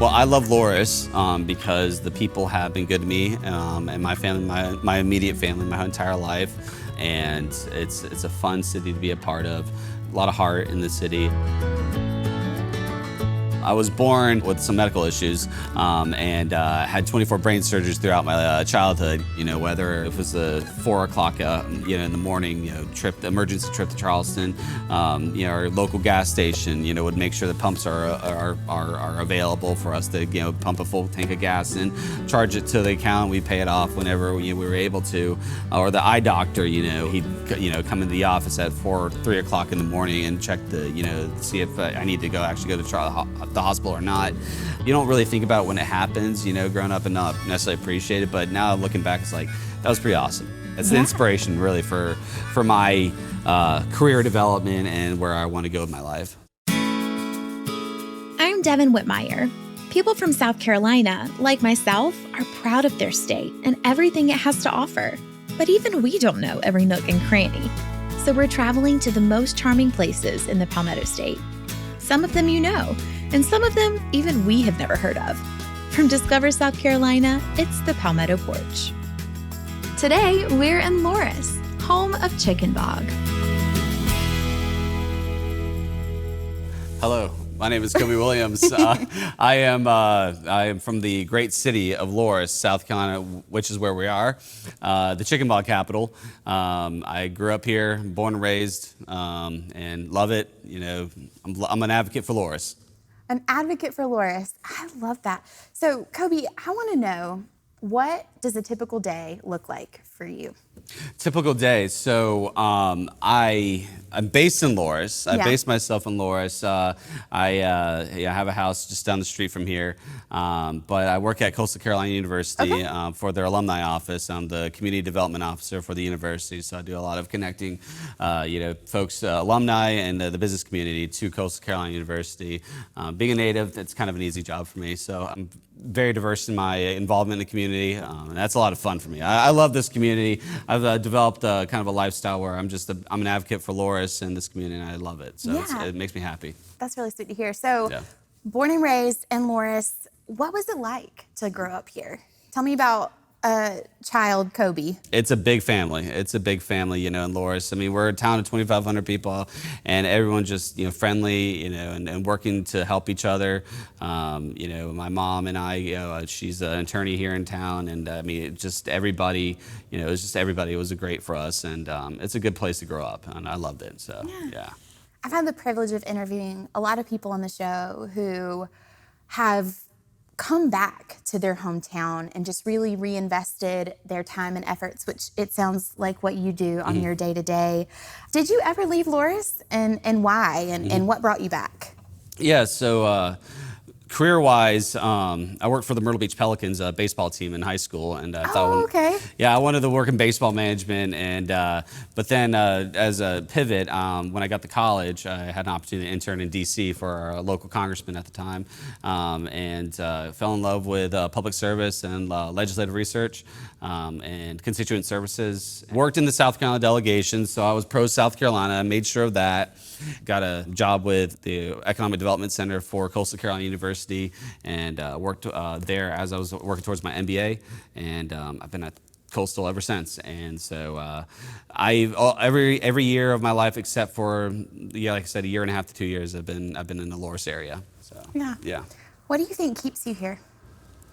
Well, I love Loris because the people have been good to me and my family, my immediate family, my entire life. And it's a fun city to be a part of. A lot of heart in the city. I was born with some medical issues and had 24 brain surgeries throughout my childhood. You know, whether it was a 4 o'clock, in the morning, emergency trip to Charleston, our local gas station, would make sure the pumps are available for us to, pump a full tank of gas in, charge it to the account, we pay it off whenever we were able to. Or the eye doctor, he'd come into the office at 3 o'clock in the morning and check see if I need to actually go to the hospital or not. You don't really think about it when it happens, growing up and not necessarily appreciate it, but now looking back, it's like, that was pretty awesome. It's the inspiration really for my career development and where I want to go with my life. I'm Devyn Whitmire. People from South Carolina, like myself, are proud of their state and everything it has to offer. But even we don't know every nook and cranny. So we're traveling to the most charming places in the Palmetto State. Some of them you know, and some of them even we have never heard of. From Discover South Carolina, it's the Palmetto Porch. Today, we're in Loris, home of Chicken Bog. Hello, my name is Cobi Williams. I am from the great city of Loris, South Carolina, which is where we are, the Chicken Bog capital. I grew up here, born and raised, and love it. I'm an advocate for Loris. An advocate for Loris. I love that. So, Cobi, I want to know, what does a typical day look like for you? Typical day. So I'm based in Loris. I based myself in Loris. I have a house just down the street from here, but I work at Coastal Carolina University for their alumni office. I'm the community development officer for the university, so I do a lot of connecting, folks, alumni and the business community to Coastal Carolina University. Being a native, that's kind of an easy job for me. So I'm very diverse in my involvement in the community, and that's a lot of fun for me. I love this community. I've developed kind of a lifestyle where I'm an advocate for Loris and this community, and I love it. So it makes me happy. That's really sweet to hear. So, born and raised in Loris, what was it like to grow up here? Tell me about child Cobi. It's a big family. It's a big family, in Loris. I mean, we're a town of 2,500 people, and everyone's just, friendly, and working to help each other. My mom and I, she's an attorney here in town, and I mean, just everybody, it was just everybody. It was great for us, and it's a good place to grow up, and I loved it. So, yeah. I've had the privilege of interviewing a lot of people on the show who have come back to their hometown and just really reinvested their time and efforts, which it sounds like what you do on your day-to-day. Did you ever leave Loris, and why, and what brought you back? Yeah, so career-wise, I worked for the Myrtle Beach Pelicans baseball team in high school, and I I wanted to work in baseball management, and but then as a pivot, when I got to college, I had an opportunity to intern in D.C. for our local congressman at the time, and fell in love with public service and legislative research and constituent services. Worked in the South Carolina delegation, so I was pro South Carolina. I made sure of that. Got a job with the Economic Development Center for Coastal Carolina University, and worked there as I was working towards my MBA, and I've been at Coastal ever since. And so every year of my life except for like I said, a year and a half to 2 years, I've been in the Loris area. So yeah. What do you think keeps you here?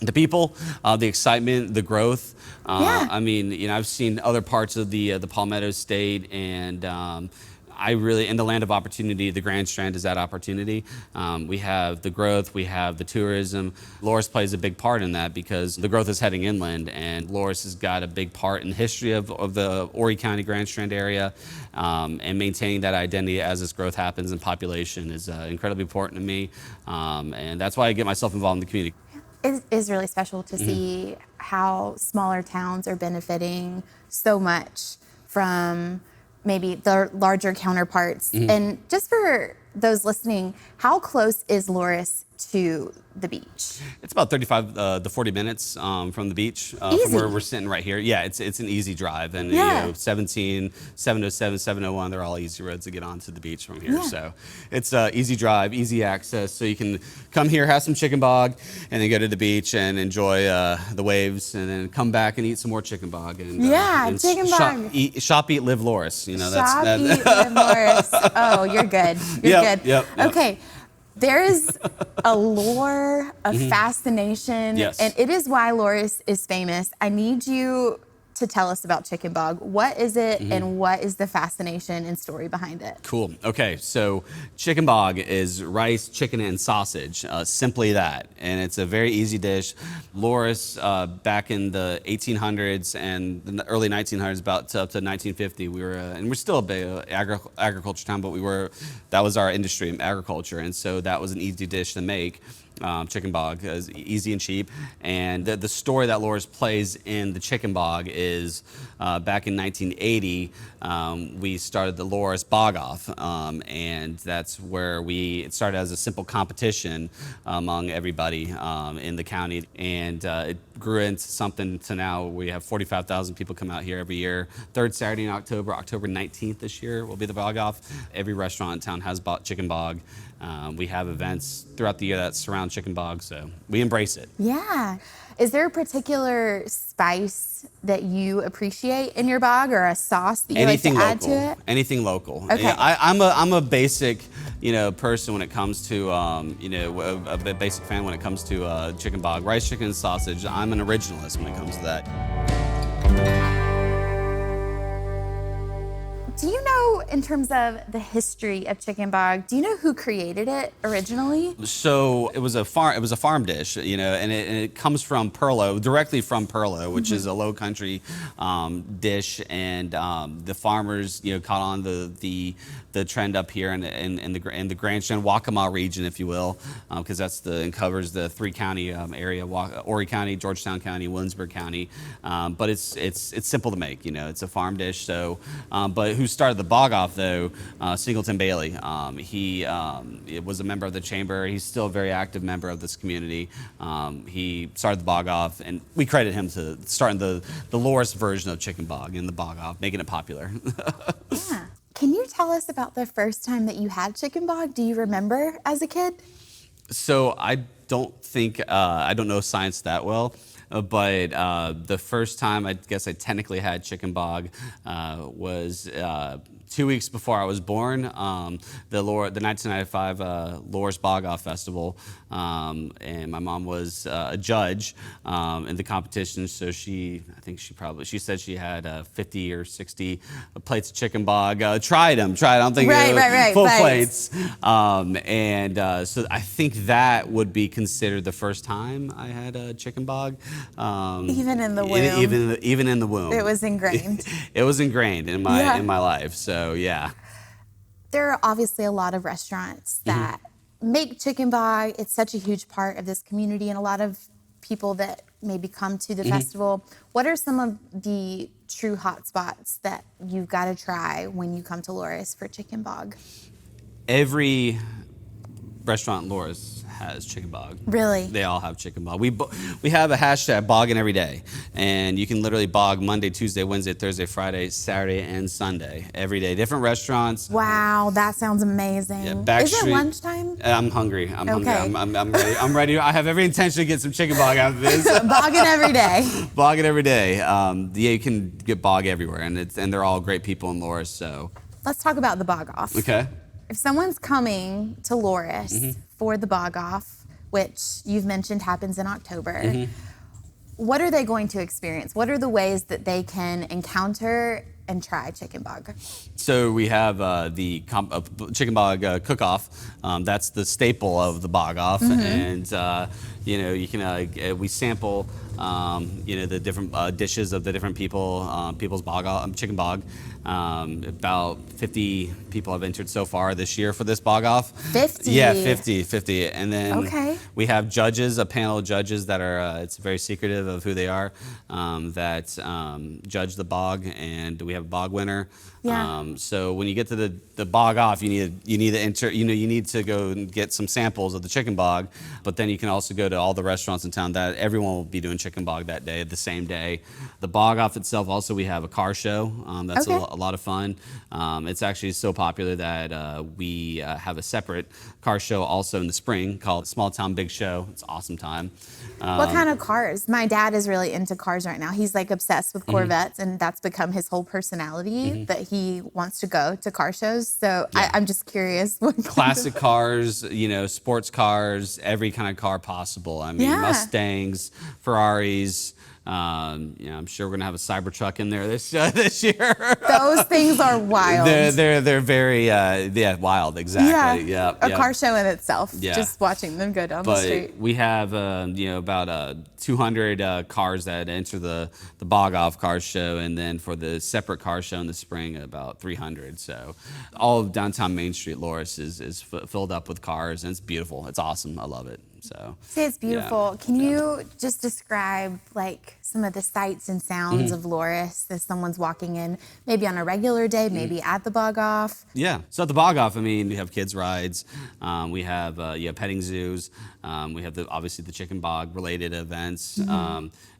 The people, the excitement, the growth. I mean, I've seen other parts of the Palmetto State, and in the land of opportunity, the Grand Strand is that opportunity. We have the growth, we have the tourism. Loris plays a big part in that because the growth is heading inland, and Loris has got a big part in the history of the Horry County Grand Strand area, and maintaining that identity as this growth happens in population is incredibly important to me, and that's why I get myself involved in the community. It is really special to see how smaller towns are benefiting so much from maybe the larger counterparts. And just for those listening, how close is Loris to the beach? It's about 35 to 40 minutes from the beach, from where we're sitting right here. Yeah, it's an easy drive. And 17, 707, 701, they're all easy roads to get onto the beach from here. So it's easy drive, easy access. So you can come here, have some chicken bog, and then go to the beach and enjoy the waves, and then come back and eat some more chicken bog. And, and chicken bog. Shop, eat, live, Loris. Eat, live, Loris. Oh, you're good. You're good. Yep. Okay. There is a lore, a fascination, and it is why Loris is famous. I need you to tell us about chicken bog. What is it, and what is the fascination and story behind it? Cool. Okay, so chicken bog is rice, chicken, and sausage. Simply that. And it's a very easy dish. Loris, back in the 1800s and the early 1900s, about up to 1950, we were, and we're still a big agriculture town, but that was our industry, agriculture. And so that was an easy dish to make. Chicken bog is easy and cheap, and the story that Loris plays in the chicken bog is back in 1980 we started the Loris Bog Off, and that's where it started as a simple competition among everybody in the county, and it grew into something to now we have 45,000 people come out here every year. Third Saturday in October 19th this year will be the Bog Off. Every restaurant in town has chicken bog. We have events throughout the year that surround chicken bog, so we embrace it. Yeah. Is there a particular spice that you appreciate in your bog, or a sauce that you like to add to it? Anything local. Okay. Yeah, I'm a basic, person when it comes to, a basic fan when it comes to chicken bog, rice, chicken, and sausage. I'm an originalist when it comes to that. Do you know, in terms of the history of chicken bog, do you know who created it originally? So it was a farm dish, and it comes from directly from Perlo, which is a low country dish, and the farmers, caught on the trend up here in the Grand Strand Waccamaw region, if you will, because it covers the 3-county area: Horry County, Georgetown County, Williamsburg County. But it's simple to make, it's a farm dish. So, but who started the Bog Off though? Singleton Bailey. He was a member of the chamber. He's still a very active member of this community. He started the Bog Off, and we credit him to starting the Loris version of chicken bog and the Bog Off, making it popular. Yeah. Can you tell us about the first time that you had chicken bog? Do you remember as a kid? So I don't know science that well, but the first time I guess I technically had chicken bog was 2 weeks before I was born, the 1995 Loris Bog Off Festival, and my mom was a judge in the competition. So she said she had 50 or 60 plates of chicken bog. Tried them. I don't think full plates. So I think that would be considered the first time I had chicken bog. Even in the womb. Even in the womb. It was ingrained. It was ingrained in my life. So yeah. There are obviously a lot of restaurants that make chicken bog. It's such a huge part of this community, and a lot of people that maybe come to the festival. What are some of the true hot spots that you've got to try when you come to Loris for chicken bog? Every restaurant in Loris has chicken bog. Really? They all have chicken bog. We have a hashtag Boggin every day, and you can literally bog Monday, Tuesday, Wednesday, Thursday, Friday, Saturday, and Sunday every day. Different restaurants. Wow, that sounds amazing. Yeah, Is it lunchtime? I'm hungry. I'm ready. I'm ready. I have every intention to get some chicken bog out of this. Boggin every day. Boggin every day. You can get bog everywhere, and they're all great people in Loris. So let's talk about the Bog Off. Okay. If someone's coming to Loris for the Bog Off, which you've mentioned happens in October, what are they going to experience? What are the ways that they can encounter and try chicken bog? So we have the chicken bog cook-off. That's the staple of the Bog Off, and you can we sample the different dishes of the different people's chicken bog. About 50 people have entered so far this year for this Bog Off. 50? Yeah, 50. And then Okay. we have judges, a panel of judges that are, it's very secretive of who they are, that judge the bog, and we have a bog winner. Yeah. So when you get to the Bog Off, you need to go and get some samples of the chicken bog, but then you can also go to all the restaurants in town that everyone will be doing chicken bog that day, the same day. The Bog Off itself, also we have a car show. That's Okay. a lot of fun. It's actually so popular that we have a separate car show also in the spring called Small Town Big Show. It's an awesome time. What kind of cars? My dad is really into cars right now. He's like obsessed with Corvettes, and that's become his whole personality, that he wants to go to car shows. So I'm just curious. Classic cars, sports cars, every kind of car possible. I mean, Yeah. Mustangs, Ferraris. I'm sure we're gonna have a Cybertruck in there this year. Those things are wild. They're very wild. Exactly. Yeah. Yeah. A car show in itself. Yeah. Just watching them go down the street. But we have about 200 cars that enter the Bog Off car show, and then for the separate car show in the spring, about 300. So all of downtown Main Street, Loris, is filled up with cars, and it's beautiful. It's awesome. I love it. So See, it's beautiful. Can you just describe like some of the sights and sounds of Loris as someone's walking in, maybe on a regular day, maybe at the Bog Off? Yeah. So at the Bog Off, we have kids rides. We have petting zoos. We have obviously the chicken bog related events.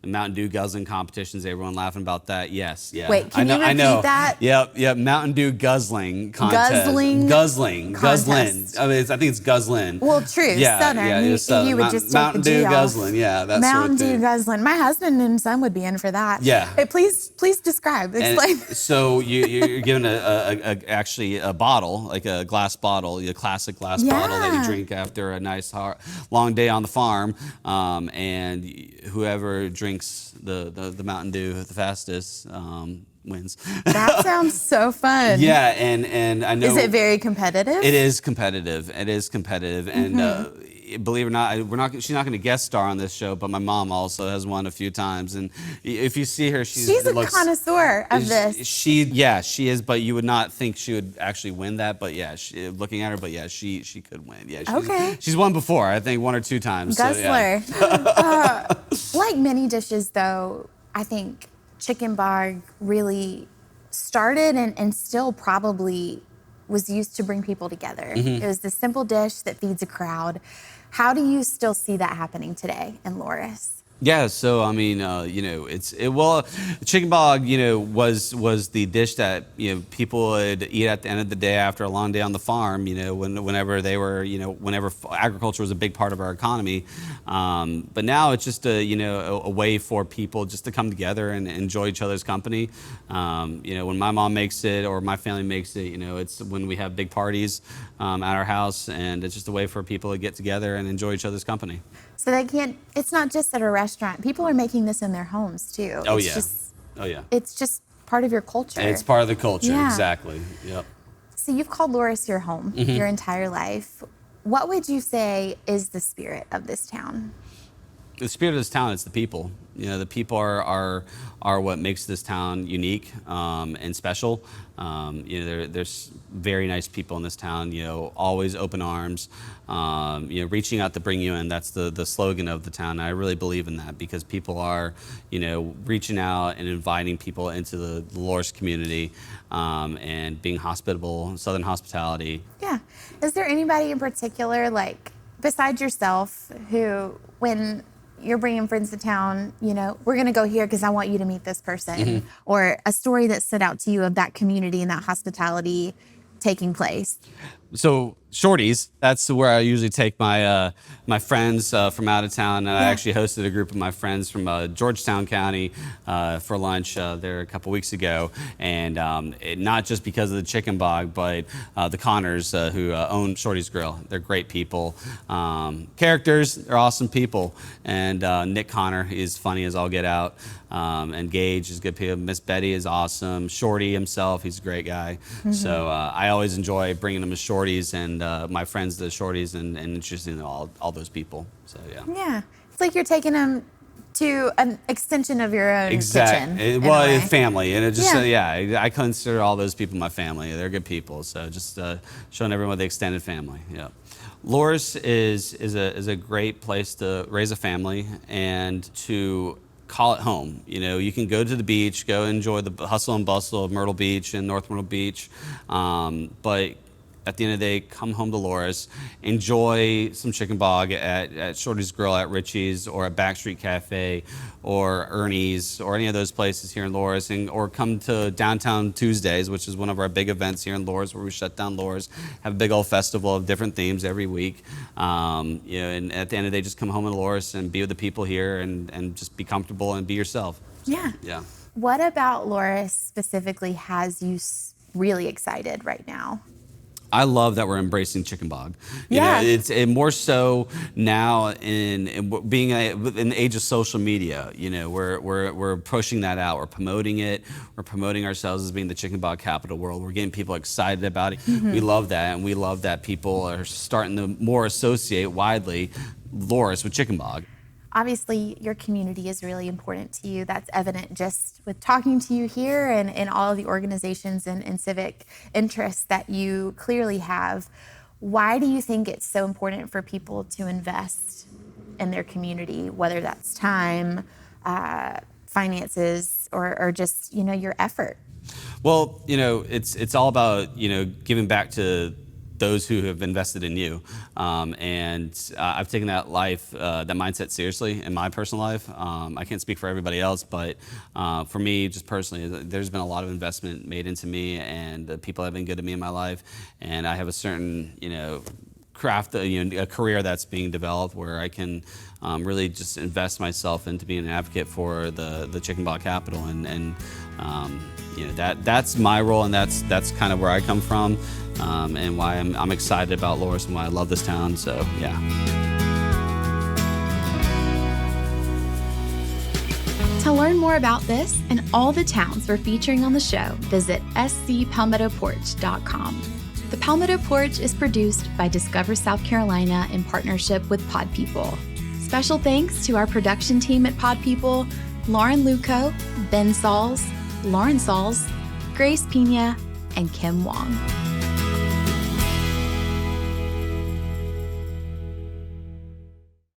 Mountain Dew guzzling competitions. Everyone laughing about that. Yes. Yeah. Wait, can you repeat that? Yep. Mountain Dew guzzling contest. Guzzling. Contest. I think it's guzzling. Well, true. Yeah, Southern. yeah, it was Southern. You would just take Mountain the G Dew off. guzzling. Yeah, that's Mountain sort of Dew thing. guzzling. My husband and son would be in for that. Yeah. Hey, please describe. And Explain. so you're given actually a bottle, like a glass bottle, a classic glass bottle that you drink after a nice long day on the farm, and whoever drinks the Mountain Dew the fastest wins. That sounds so fun. Yeah, and I know. Is it very competitive? It is competitive. And believe it or not, she's not going to guest star on this show, but my mom also has won a few times. And if you see her, she's a connoisseur of this. She is, but you would not think she would actually win that. But yeah, looking at her, but yeah, she could win. Yeah, she's won before, I think 1 or 2 times. Guzzler. So, yeah. Like many dishes, though, I think chicken bog really started and still probably was used to bring people together. It was the simple dish that feeds a crowd. How do you still see that happening today in Loris? Yeah, so chicken bog, was the dish that people would eat at the end of the day after a long day on the farm. Whenever they were, whenever agriculture was a big part of our economy. But now it's just a way for people just to come together and enjoy each other's company. When my mom makes it or my family makes it, it's when we have big parties at our house, and it's just a way for people to get together and enjoy each other's company. So it's not just at a restaurant. People are making this in their homes too. Oh, It's yeah. It's just part of your culture. It's part of the culture, Yeah. exactly. Yep. So you've called Loris your home your entire life. What would you say is the spirit of this town? The spirit of this town is the people. The people are what makes this town unique and special. There's very nice people in this town. Always open arms. Reaching out to bring you in. That's the slogan of the town. And I really believe in that because people are, reaching out and inviting people into the Loris community and being hospitable, Southern hospitality. Yeah. Is there anybody in particular, like besides yourself, who when you're bringing friends to town, we're going to go here because I want you to meet this person, or a story that stood out to you of that community and that hospitality taking place? So Shorty's, that's where I usually take my my friends from out of town. And I actually hosted a group of my friends from Georgetown County for lunch there a couple weeks ago. And not just because of the chicken bog, but the Connors who own Shorty's Grill. They're great people. Characters, they're awesome people. And Nick Connor is funny as all get out. And Gage is good people. Miss Betty is awesome. Shorty himself, he's a great guy. So I always enjoy bringing them to Shorty's and my friends to Shorty's and introducing all those people. So yeah. Yeah. It's like you're taking them to an extension of your own Exactly. kitchen. Well, family, and it just I consider all those people my family. They're good people. So just showing everyone the extended family. Yeah. Loris is a great place to raise a family and to call it home. You know, you can go to the beach, go enjoy the hustle and bustle of Myrtle Beach and North Myrtle Beach, but at the end of the day, come home to Loris, enjoy some chicken bog at Shorty's Grill at Richie's or at Backstreet Cafe or Ernie's or any of those places here in Loris, or come to Downtown Tuesdays, which is one of our big events here in Loris where we shut down Loris, have a big old festival of different themes every week. You know, and at the end of the day, just come home to Loris and be with the people here and just be comfortable and be yourself. Yeah. Yeah. What about Loris specifically has you really excited right now? I love that we're embracing chicken bog. You know, it's more so now in being in the age of social media. You know, we're pushing that out. We're promoting it. We're promoting ourselves as being the chicken bog capital world. We're getting people excited about it. Mm-hmm. We love that, and we love that people are starting to more associate widely Loris with chicken bog. Obviously, your community is really important to you. That's evident just with talking to you here and all of the organizations and civic interests that you clearly have. Why do you think it's so important for people to invest in their community, whether that's time, finances, or just, you know, your effort? Well, you know, it's all about, you know, giving back to those who have invested in you. And I've taken that mindset seriously in my personal life. I can't speak for everybody else, but for me, just personally, there's been a lot of investment made into me, and the people have been good to me in my life. And I have a certain, you know, craft, a career that's being developed where I can really just invest myself into being an advocate for the chicken bog capital, and you know, that's my role, and that's kind of where I come from, and why I'm excited about Loris and why I love this town. So yeah. To learn more about this and all the towns we're featuring on the show, visit scpalmettoporch.com. The Palmetto Porch is produced by Discover South Carolina in partnership with Pod People. Special thanks to our production team at Pod People: Lauren Luco, Ben Sauls, Lauren Sauls, Grace Pina, and Kim Wong.